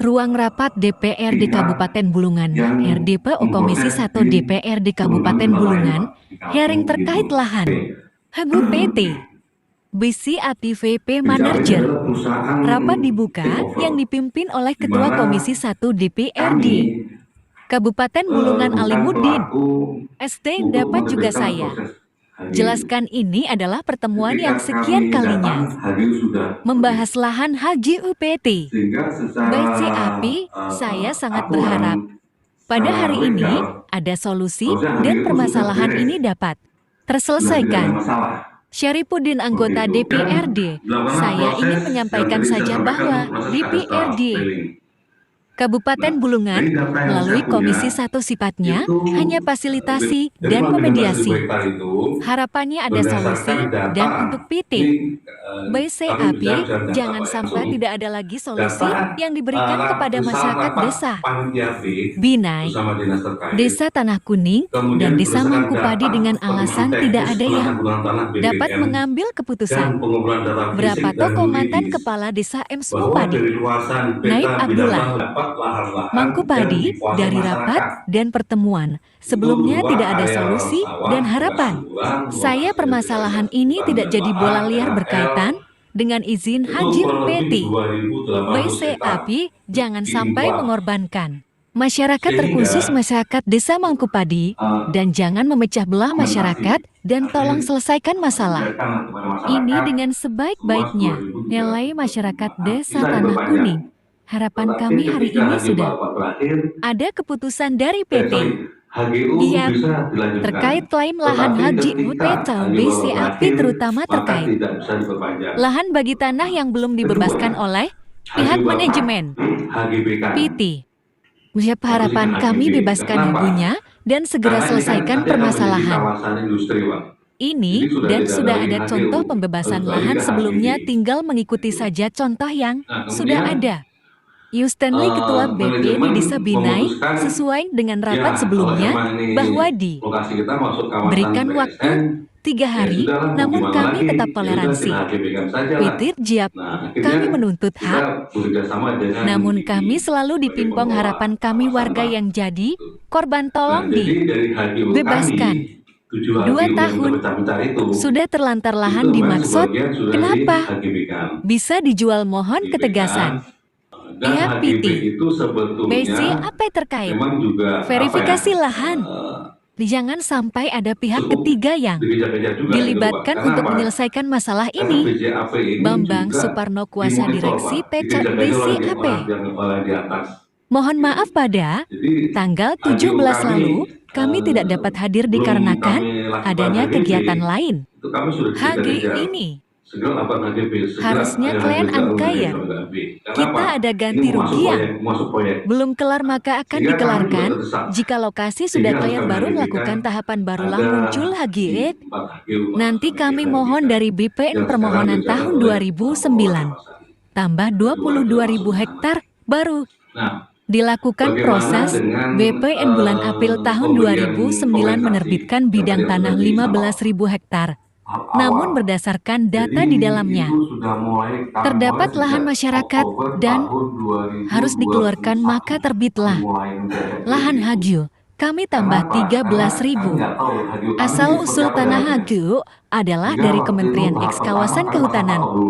Ruang rapat DPRD pihak Kabupaten Bulungan, yang RDPO Komisi 1 memproses DPRD kebutuhan Kabupaten lain, Bulungan, Pak, di hearing kampung terkait gitu. lahan. Hagu PT, BCAT VP BCAP Manager. adalah perusahaan Rapat dibuka takeover, yang dipimpin oleh di Ketua mana Komisi 1 DPRD kami Kabupaten Bulungan bukan Alimuddin. pelaku ST untuk dapat juga menerbitkan saya. proses HGU. Jelaskan ini adalah pertemuan Ketika yang sekian kami kalinya. datang, HGU sudah Membahas lahan HGUPT. sehingga secara BCAP, saya sangat berharap aturan, pada secara hari ini legal, ada solusi harusnya dan HGU sudah permasalahan beres, ini dapat sudah tidak ada terselesaikan. masalah. Syarifuddin, anggota Begitu. Dan DPRD, dilakukanlah saya proses ingin yang menyampaikan tadi saya saja sampaikan bahwa untuk proses kadastral DPRD mailing. Kabupaten Nah, Bulungan dari data yang melalui saya punya, Komisi 1 sifatnya itu hanya fasilitasi dari dan 13.000 memediasi. hektar itu Harapannya ada berdasarkan solusi data dan untuk PT. ini kami BCAP, bicara data jangan Pak sampai Yasuri. tidak ada lagi solusi Data yang diberikan kepada bersama masyarakat rapat desa panitia B Binai, bersama dinas terkait, Desa Tanah Kuning, kemudian dan Desa berdasarkan Mangkupadi data dengan kondisi alasan tidak teknis ada yang penanggulangan tanah dapat BPN mengambil dan keputusan. pengumpulan data Berapa fisik dan tokoh mantan yuridis kepala desa M. bahwa Mupadi, dari luasan Naib peta Abdullah, bidang dapat lahan-lahan yang Mangkupadi dikuasai dari rapat masyarakat. dan pertemuan. Itu Sebelumnya berupa tidak ada areal solusi sawah, dan bekas harapan. kuburan, Saya lokasi permasalahan dari ini hutan tidak dan jadi bola lahan, liar RHL, berkaitan dengan izin itu Haji kurang UPT. lebih 2.800 hektar BCAP jangan sampai diimpor. mengorbankan masyarakat, terkhusus Sehingga masyarakat Desa Mangkupadi, dan jangan memecah belah masyarakat dan tolong selesaikan masalah ini dengan sebaik-baiknya. Nilai masyarakat Desa bisa Tanah diperpanjang. Kuning. Harapan Tetapi kami hari ketika ini HGU sudah Bapak berakhir, ada keputusan dari PT. HGU Pihak bisa dilanjutkan. terkait klaim lahan Tetapi Haji ketika UT atau HGU Bapak BCAP, berakhir, terutama maka terkait tidak bisa diperpanjang. lahan bagi tanah yang belum dibebaskan Kedua, oleh pihak HGU Bapak manajemen HGB kan. PT. Siap harapan kami bebaskan hagunya dan segera Karena ini kan selesaikan nanti akan menjadi permasalahan kawasan industri, Pak. ini, Jadi dan tidak sudah lagi ada HGU, contoh pembebasan harus lahan balik ke sebelumnya, HGB. tinggal mengikuti Gitu. saja contoh yang Nah, sudah kemudian ada. Yustanli, Ketua BPD manajemen Desa Binai, memutuskan sesuai dengan rapat ya kalau sebelumnya, emang ini bahwa di lokasi kita masuk kawasan berikan PSN, waktu 3 ya hari, sudahlah, mau namun gimana kami lagi, tetap ya udah toleransi. kita HGB-kan saja lah. Pitir Jiap, Nah, akhirnya kami menuntut kita hak, bekerjasama dengan namun IPI kami selalu sebagai dipimpong pengelola harapan kami kawasan, warga Pak. yang jadi Gitu. korban, Nah, tolong jadi dari HGU dibebaskan. kami, 7 2 HGU yang tahun terpecah-pecah itu sudah terlantar itu lahan memang dimaksud, sebagian sudah di kenapa HGB-kan. bisa dijual? Mohon HGB-kan. ketegasan. Dan Pihak HGB PT, itu sebetulnya BCAP terkait memang juga verifikasi lahan. Jangan sampai ada pihak cukup ketiga yang dikejar-kejar juga dilibatkan gitu, Pak. untuk Kenapa? menyelesaikan masalah Karena ini. BCAP ini Bambang juga Suparno, Kuasa dimonitor, Direksi Pak. Pecat Dikejar-kejar oleh BCAP. yang di atas. Mohon Gitu. maaf, pada Jadi tanggal HGU 17 kami lalu, kami tidak dapat hadir belum dikarenakan kami lakukan adanya HGB, kegiatan lain. itu kami sudah HG dikejar-kejar. ini Segera lakukan HGB, segera harusnya ayo klien HGB, unkaya. Kenapa? Kita ada ganti Ini mau rugi yang masuk proyek. belum kelar, maka akan Sehingga kami juga dikelarkan terdesak. jika lokasi Sehingga sudah harus clear, kami baru HGB-kan. melakukan tahapan, barulah Ada muncul di HGE. 4 HGU, Pak. Nanti kami HGB mohon kan. dari BPN Yang sekarang permohonan berjalan tahun oleh 2009 kawasan. tambah 22.000 hektar baru Nah, dilakukan bagaimana proses. dengan BPN bulan April tahun pemberian 2009 kompensasi menerbitkan yang bidang tadi tanah sudah disampaikan 15.000 hektar. awal? Namun berdasarkan data Jadi di dalamnya, itu sudah mulai terdapat sejak lahan masyarakat Oktober dan tahun harus dikeluarkan, 2021. maka terbitlah Kami mulai mendeteksi lahan itu. Hagyu. Kami tambah Kenapa? Karena 13.000. nggak tahu HGU kami Asal seperti usul apa tanah jalannya. Hagyu adalah Sehingga dari waktu Kementerian itu Eks tahap Kawasan pertama Kehutanan. dulu.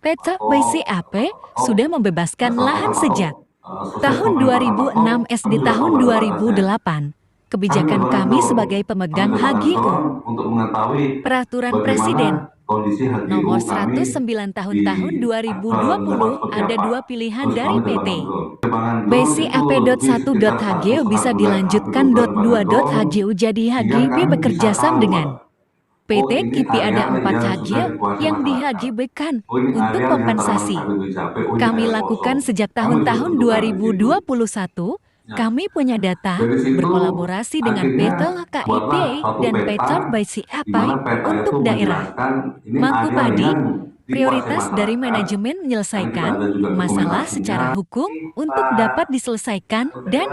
PT BCAP sudah membebaskan lahan sejak Selesai tahun pemerintahan 2006 Pak SD Harto, tahun kami sudah tahu batasnya. 2008. Kebijakan kami sebagai pemegang Kami datang HGU, Sorong untuk mengetahui Peraturan bagaimana Presiden kondisi HGU Nomor kami 109 tahun di tahun 2020 ada 2 pilihan Terus dari kami PT. terbang drone. Penerbangan drone itu BCAP.1.hgu sekitar bisa 1,5 dilanjutkan. bulan drone, 2.hgu jadi sehingga HGB kami bekerja bisa sama tahu, dengan Pak. Oh, PT ini KIPI. Ada area 4 yang sudah HGU dikuasai yang di masyarakat. HGB-kan Oh, ini untuk area yang kompensasi. termasuk BCAP. Oh, ini Kami area lakukan kosong. sejak Kami tahun-tahun juga tentukan di situ. 2021. Nah, Kami punya data dari situ berkolaborasi dengan PT akhirnya KIPI buatlah satu dan peta PT di BCAP mana peta untuk itu daerah menjelaskan ini area Mangkupadi. yang dikuasai Prioritas dari masyarakat. manajemen Karena kita menyelesaikan ada juga masalah dokumentasinya. secara hukum untuk dapat diselesaikan, dan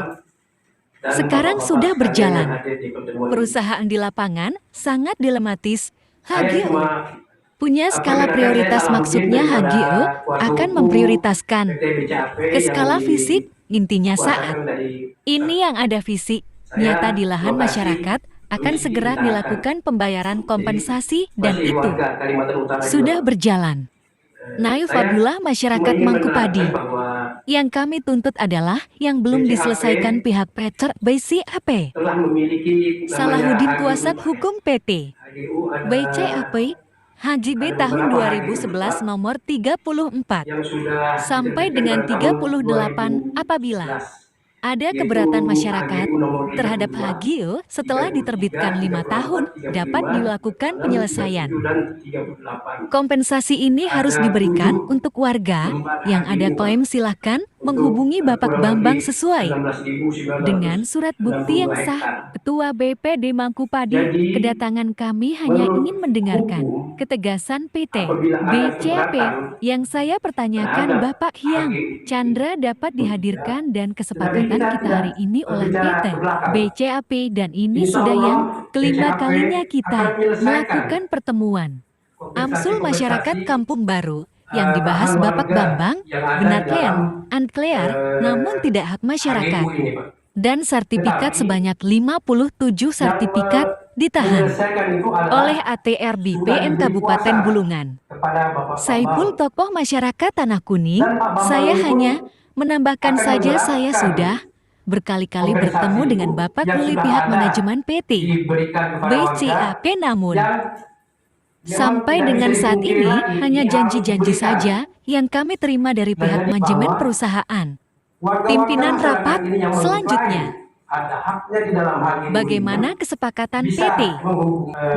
Dan sekarang Bapak-bapak sudah sekalian yang berjalan. hadir di pertemuan ini. Perusahaan di lapangan sangat dilematis. Saya HGU cuma Punya skala prioritas maksudnya HGE akan memprioritaskan ke skala fisik, intinya saat ini yang ada fisik nyata di lahan masyarakat akan segera dilakukan pembayaran kompensasi dan itu sudah berjalan. Naif Abdullah masyarakat Mangkupadi. Yang kami tuntut adalah yang belum diselesaikan pihak PT BCAP. Salahuddin kuasa hukum PT BCAP Haji B tahun 2011 nomor 34 sampai dengan 38 apabila ada keberatan masyarakat terhadap HGE setelah diterbitkan 5 tahun dapat dilakukan penyelesaian. Kompensasi ini harus diberikan untuk warga yang ada klaim silahkan menghubungi Bapak Bambang sesuai dengan surat bukti yang sah. Ketua BPD Mangkupadi, kedatangan kami hanya ingin mendengarkan ketegasan PT BCAP yang saya pertanyakan Bapak Hyang Chandra dapat dihadirkan dan kesepakatan kita hari ini oleh PT BCAP dan ini sudah yang kelima kalinya kita melakukan pertemuan. Amsul masyarakat Kampung Baru yang dibahas Bapak Bambang benar kan, unclear, namun tidak hak masyarakat. Dan sertifikat sebanyak 57 sertifikat ditahan oleh ATR BPN Kabupaten Bulungan. Saipul tokoh masyarakat Tanah Kuning, saya hanya menambahkan saja saya sudah berkali-kali bertemu dengan Bapak melalui pihak manajemen PT BCAP namun sampai dengan saat ini hanya janji-janji saja yang kami terima dari pihak manajemen perusahaan. Pimpinan rapat selanjutnya. Bagaimana kesepakatan PT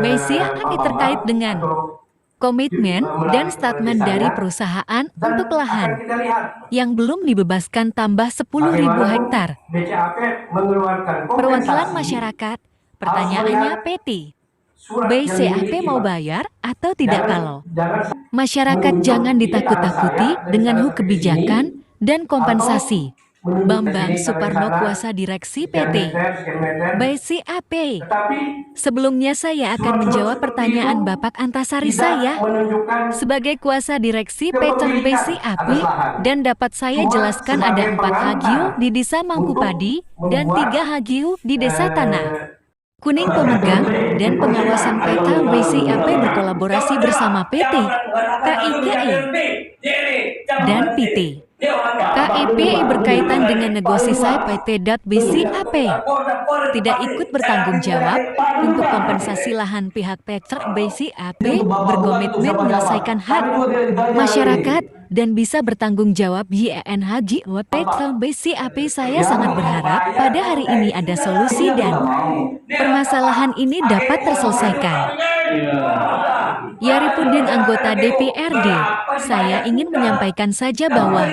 BCAP terkait dengan komitmen dan statement dari perusahaan untuk lahan yang belum dibebaskan tambah 10.000 hektar. Perwakilan masyarakat, pertanyaannya PT BCAP mau bayar atau tidak kalau? Masyarakat jangan ditakut-takuti dengan kebijakan dan kompensasi. Bambang Suparno kuasa direksi PT BCAP. Sebelumnya saya akan menjawab pertanyaan Bapak Antasari saya sebagai kuasa direksi PT BCAP dan dapat saya jelaskan ada 4 HGU di Desa Mangkupadi dan 3 HGU di Desa Tanah Kuning pemegang dan pengawasan PT BCAP berkolaborasi bersama PT KIKI dan PT KIPI berkaitan dengan negosiasi PT BCAP tidak ikut bertanggung jawab untuk kompensasi lahan pihak PT BCAP berkomitmen menyelesaikan hak masyarakat dan bisa bertanggung jawab YNHG PT BCAP. Saya sangat berharap pada hari ini ada solusi dan permasalahan ini dapat terselesaikan. Yaripudin anggota DPRD, saya ingin menyampaikan saja bahwa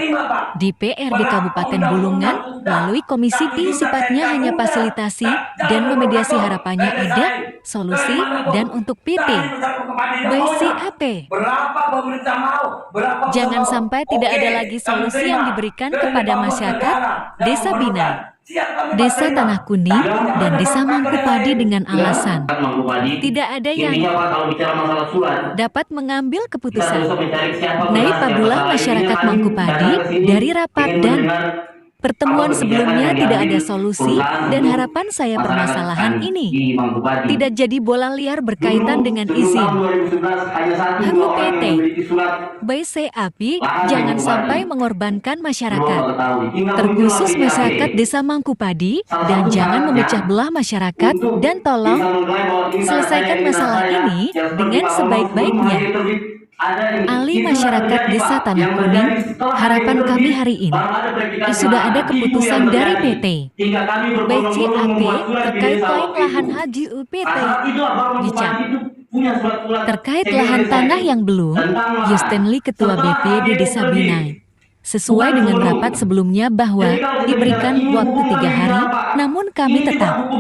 DPRD Kabupaten Bulungan melalui Komisi P sifatnya hanya fasilitasi dan memediasi harapannya ada solusi dan untuk PT BCAP. Jangan sampai tidak ada lagi solusi yang diberikan kepada masyarakat Desa Binai, Desa Tanah Kuning, dan Desa Mangkupadi dengan alasan tidak ada yang dapat mengambil keputusan. Naif Abdullah masyarakat Mangkupadi dari rapat dan pertemuan sebelumnya tidak ada solusi dan harapan saya permasalahan ini tidak jadi bola liar berkaitan dengan izin HGU PT BCAP jangan sampai mengorbankan masyarakat, terkhusus masyarakat Desa Mangkupadi, dan jangan memecah belah masyarakat dan tolong selesaikan masalah ini dengan sebaik-baiknya. Ali masyarakat Desa Tanah Kuning, harapan kami hari ini sudah ada keputusan dari PT BCAP terkait klaim lahan HGU PT Dicap terkait lahan tanah yang belum. Yustenli Ketua BPD Desa Binai sesuai dengan rapat sebelumnya bahwa diberikan waktu 3 hari, namun kami tetap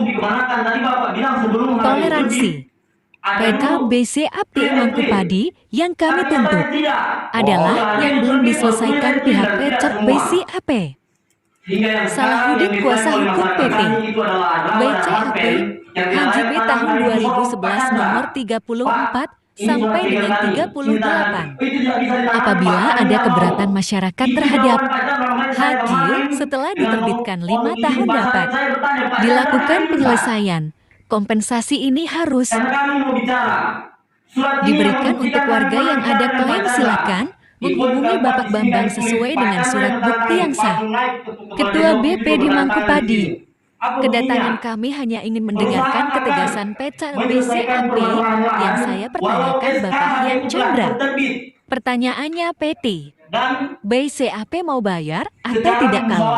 toleransi. PT BCAP Mangkupadi yang kami tuntut adalah yang belum diselesaikan pihak PT BCAP. Salahuddin kuasa hukum PT BCAP HGB tahun 2011 nomor 34 sampai dengan 38. Apabila ada keberatan masyarakat terhadap Hagil setelah diterbitkan 5 tahun dapat dilakukan penyelesaian. Kompensasi ini harus diberikan untuk warga yang ada klaim. Silakan menghubungi Bapak Bambang sesuai dengan surat bukti yang sah. Ketua BPD Mangkupadi. Kedatangan kami hanya ingin mendengarkan ketegasan peta BCAP yang saya pertanyakan Bapak Hyang Chandra. Pertanyaannya PT, BCAP mau bayar atau tidak kalau?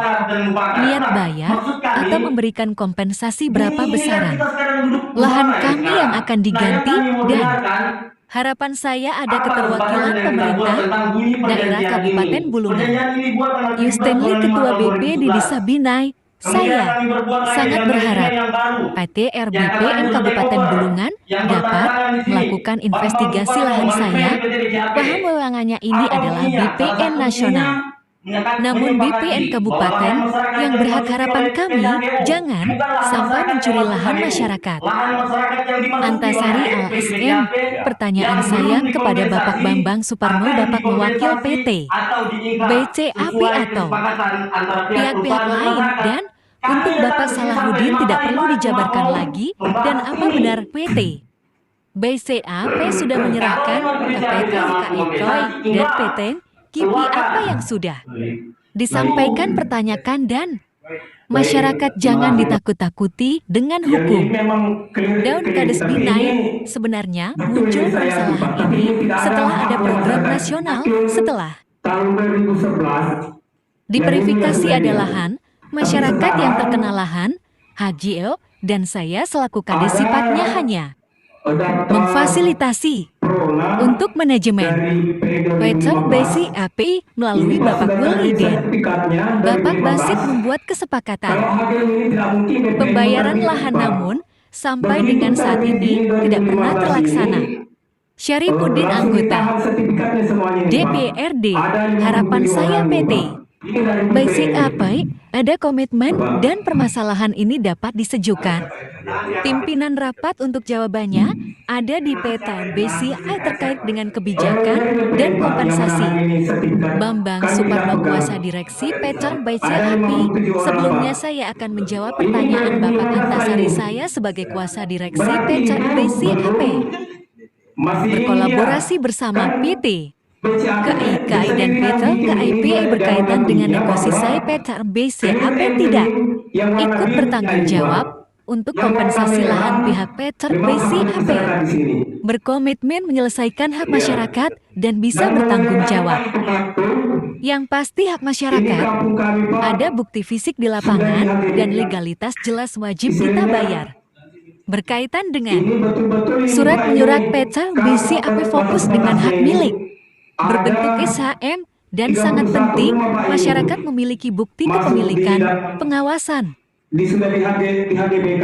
Niat bayar atau memberikan kompensasi berapa besaran? Lahan kami yang akan diganti dan harapan saya ada keterwakilan pemerintah daerah Kabupaten Bulungan. Yustenli Ketua BP di Desa Binai. Saya sangat berharap PT RBPN Kabupaten Bulungan dapat melakukan investigasi lahan saya. Paham wewenangnya ini adalah BPN nasional. Namun BPN Kabupaten yang berhak harapan kami jangan sampai mencuri lahan masyarakat. Antasari LSM, pertanyaan saya kepada Bapak Bambang Suparno, Bapak mewakil PT, BCAP atau pihak-pihak lain, dan untuk Bapak Salahuddin tidak perlu dijabarkan lagi, dan apa benar PT BCAP sudah menyerahkan ke PT IKI Koi dan PT KIPI apa yang sudah disampaikan, pertanyakan, dan masyarakat jangan ditakut-takuti dengan hukum. Daun Kades Binai sebenarnya muncul permasalahan ini setelah ada program nasional, setelah diverifikasi ada lahan, masyarakat yang terkena lahan, HGO, dan saya selaku kades sifatnya hanya memfasilitasi untuk manajemen PT BCAP melalui Bapak Wiliden. Bapak Basit membuat kesepakatan pembayaran lahan, namun sampai dengan saat ini tidak pernah terlaksana. Syarifuddin, anggota DPRD, harapan saya PT BCAP ada komitmen dan permasalahan ini dapat disejukan. Pimpinan rapat untuk jawabannya ada di PT BCAP terkait dengan kebijakan dan kompensasi. Bambang Suparno, kuasa direksi PT BCAP. Sebelumnya saya akan menjawab pertanyaan Bapak Antasari. Saya sebagai kuasa direksi PT BCAP berkolaborasi bersama PT KIKI dan PT KIPI berkaitan dengan negosiasi. PT BCAP tidak ikut bertanggung jawab untuk kompensasi lahan. Pihak PT BCAP berkomitmen menyelesaikan hak masyarakat dan bisa bertanggung jawab. Yang pasti hak masyarakat ada bukti fisik di lapangan dan legalitas jelas wajib kita bayar. Berkaitan dengan surat menyurat PT BCAP fokus dengan hak milik berbentuk SHM, dan sangat penting masyarakat memiliki bukti kepemilikan, pengawasan.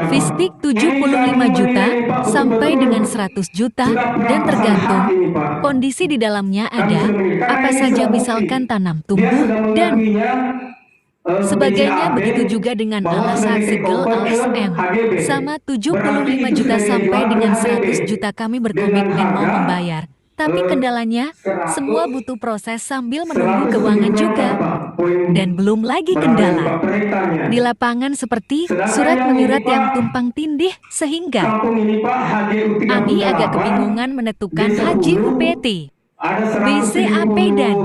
Fistik 75 juta sampai dengan 100 juta dan tergantung kondisi di dalamnya ada apa saja, misalkan tanam tumbuh dan sebagainya. Begitu juga dengan alasan segel LSM sama 75 juta sampai dengan 100 juta kami berkomitmen mau membayar. Tapi kendalanya, semua butuh proses sambil menunggu keuangan juga. Dan belum lagi kendala di lapangan seperti surat menyurat yang tumpang tindih, sehingga kami agak kebingungan menentukan haji UPT, BCAP dan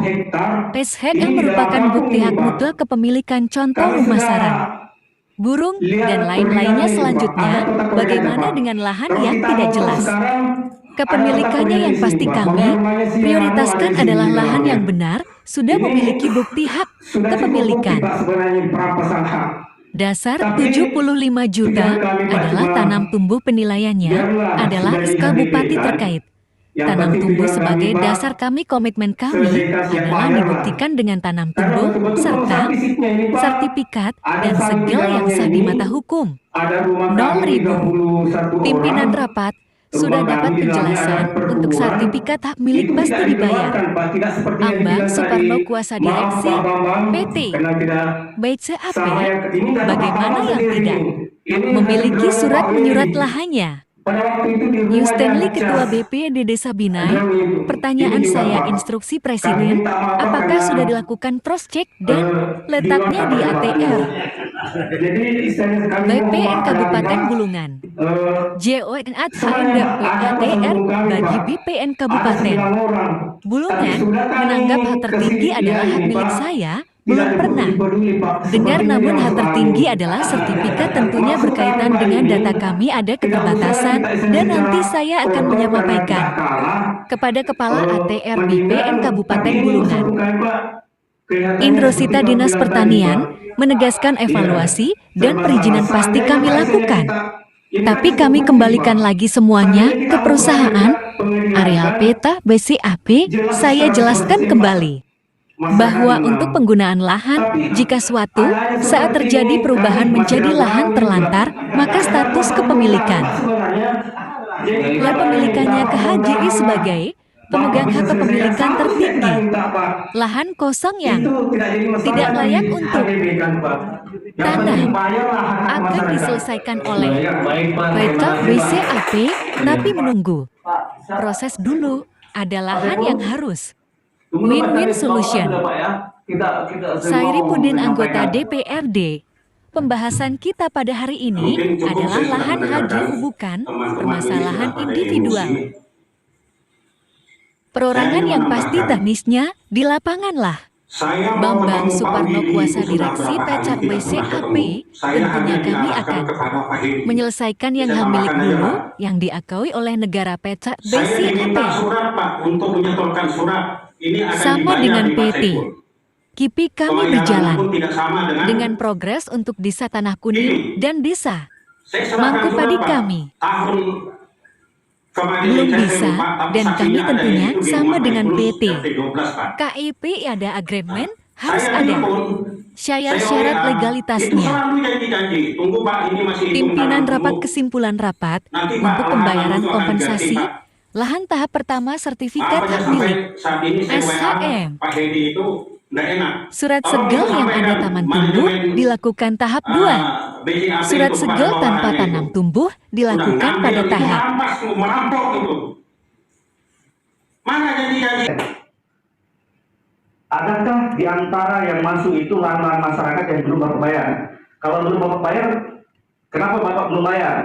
PSHEK yang merupakan bukti hak mutlak kepemilikan, contoh rumah sarang, burung, dan lain-lainnya. Selanjutnya, bagaimana dengan lahan yang tidak jelas kepemilikannya? Yang pasti kami prioritaskan adalah lahan yang benar, sudah memiliki bukti hak kepemilikan. Dasar 75 juta adalah tanam tumbuh, penilaiannya adalah SK Bupati terkait. Tanam tumbuh sebagai dasar kami, komitmen kami adalah dibuktikan dengan tanam tumbuh serta sertifikat dan segel yang sah di mata hukum. 0.000. Pimpinan rapat sudah dapat penjelasan untuk sertifikat hak milik pasti dibayar. Bambang Suparno, kuasa direksi PT BCAP, bagaimana yang tidak memiliki surat menyurat lahannya? Pada waktu itu di New rumahnya Stanley, Cas. Ketua BPD Desa Binai. Ada ibu. Pertanyaan Ini juga, saya, Pak. instruksi Kami Presiden, minta maaf, Pak, apakah karena, sudah dilakukan cross-check dan letaknya di luar kapal ATR Jadi istilahnya kami mohon BPN maaf Kabupaten ya, Bulungan? eh, JON sebenarnya HNDP ada ATR pesanan kami, bagi Pak. BPN Ada Kabupaten 9 orang. Tapi Bulungan sudah kami menganggap hak ke tertinggi sini, adalah hak ini, milik Pak. saya. Tidak Belum pernah dipeduli, Pak. dengar, Sepertinya namun dia hak masuk tertinggi angin. adalah sertifikat, tentunya Maksud berkaitan kami, Pak, dengan ini data kami ada tidak usah keterbatasan, kita dan secara nanti saya akan kotor karena menyampaikan kita kalah, kepada Kepala ATR meninggal, BPN tapi Kabupaten ini Bulungan. suatu kali, Pak, kelihatannya Indrosita seperti Dinas Bapak bilang Pertanian tadi, Pak. menegaskan evaluasi Iya, dan serba perizinan salah. pasti Seandainya, kami Pak, istilahnya lakukan. ini Tapi kan kami cukup kembalikan Pak. lagi semuanya Seandainya ke kita perusahaan pengadilan areal kan, peta BCAP. jelas Saya secara jelaskan konsisten, Pak. kembali Masyarakat bahwa mengenal. untuk penggunaan lahan, Tapi jika suatu ada saat seperti terjadi ini, perubahan kami menjadi masih lahan tahu, terlantar, Pak. maka Ada status pasal kepemilikan Pak, sebenarnya. Jadi lah kalau pemilikannya minta ke HJI permodalan, sebagai Bapak pemegang bisa hak selesaikan kepemilikan satu tertinggi. hektar, minta, Pak. Lahan kosong yang Itu tidak jadi masalah tidak layak di untuk HDB kan, Pak. Yang tanah penting bayarlah hak-hak akan masyarakat. diselesaikan oleh Baik, Pak. peta Terima kasih, Pak. BCAP, tapi menunggu proses dulu. Ada lahan yang harus win-win solution. Sairipudin, anggota DPRD. Pembahasan kita pada hari ini adalah lahan haji, bukan permasalahan individual. Perorangan yang pasti teknisnya di lapangan lah. Bambang Suparno, kuasa direksi Pecak BCAP, tentunya kami akan menyelesaikan yang hak milik dulu yang diakui oleh negara Pecak BCAP. Sama dengan PT. KIPI kami berjalan dengan progres untuk Desa Tanah Kuning dan Desa Mangkupadi kami belum bisa, dan kami tentunya sama dengan PT. KIP ada agreement, harus ada syarat-syarat legalitasnya. Pimpinan rapat, kesimpulan rapat untuk pembayaran kompensasi lahan tahap pertama sertifikat hak milik SHM. Surat segel yang ada taman tumbuh dilakukan tahap 2. Surat segel tanpa tanam tumbuh dilakukan pada tahap. Adakah di antara yang masuk itu lahan-lahan masyarakat yang belum Bapak bayar? Kalau belum Bapak bayar, kenapa Bapak belum bayar?